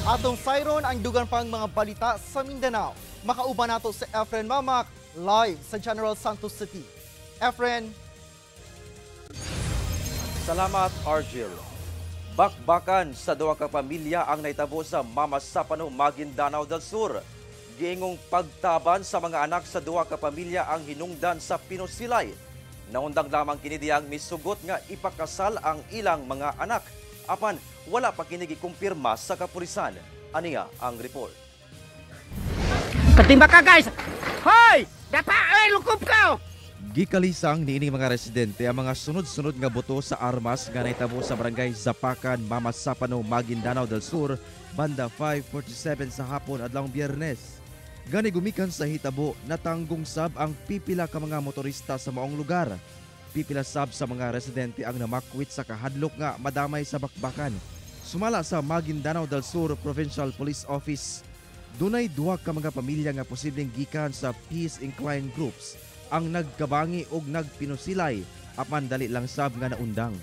Atong sayron ang dugang pang mga balita sa Mindanao. Makauban nato si Efren Mamak live sa General Santos City. Efren. Salamat, Argil. Bakbakan sa duwa ka pamilya ang naitabo sa Mamasapano, Maguindanao del Sur. Giingong pagtaban sa mga anak sa duwa ka pamilya ang hinungdan sa Pinusilay. Naundang lamang kini diyang misugot nga ipakasal ang ilang mga anak. Apan wala pa kini gikumpirma sa kapulisan. Aniya ang report. Katimba ka guys! Hoy! Dapa! Ay, lukup ka! Gikalisang niini mga residente ang mga sunod-sunod nga buto sa armas nga naitabo sa barangay Zapacan, Mamasapano, Maguindanao del Sur, banda 5:47 sa hapon adlawng Biyernes. Gani gumikan sa hitabo, natanggong sab ang pipila ka mga motorista sa maong lugar. Pipila sab sa mga residente ang namakwit sa kahadlok nga madamay sa bakbakan. Sumala sa Maguindanao del Sur Provincial Police Office, dunay duwa ka mga pamilya nga posibleng gikan sa peace inclined groups ang nagkabangi og nagpinusilay, apan dali lang sab nga naundang.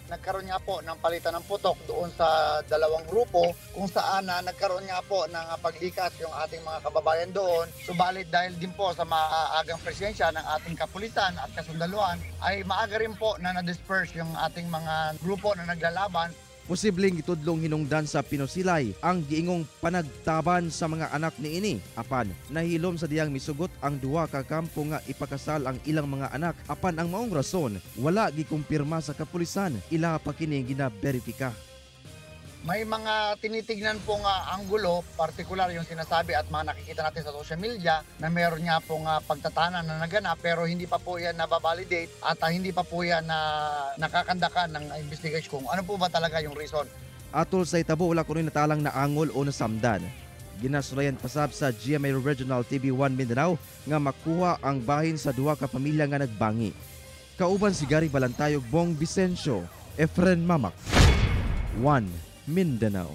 Nagkaroon nga po ng palitan ng putok doon sa dalawang grupo kung saan nagkaroon nga po ng paglikas yung ating mga kababayan doon. Subalit dahil din po sa maagang presensya ng ating kapulisan at kasundaluhan ay maaga rin po na na-disperse yung ating mga grupo na naglalaban. Posibleng itudlong hinungdan sa Pinusilay ang giingong panagtaban sa mga anak niini. Apan nahilom sa diyang misugot ang duwa ka kampo nga ipakasal ang ilang mga anak. Apan ang maong rason wala gikumpirma sa kapulisan. Ila pa kini gina-beripika. May mga tinitignan pong anggulo, partikular yung sinasabi at mga nakikita natin sa social media na meron nga pong pagtatanan na naganap pero hindi pa po yan nababalidate at hindi pa po yan na nakakandakan ng investigation kung ano po ba talaga yung reason. Atol sa itabo wala kuno natalang na angol o nasamdan. Ginasulayan pasab sa GMA Regional TV1 Mindanao nga makuha ang bahin sa duwa ka pamilya nga nagbangi. Kauban si Gary Balantayog, Bong Vicencio, Efren Mamak, 1 Mindanao.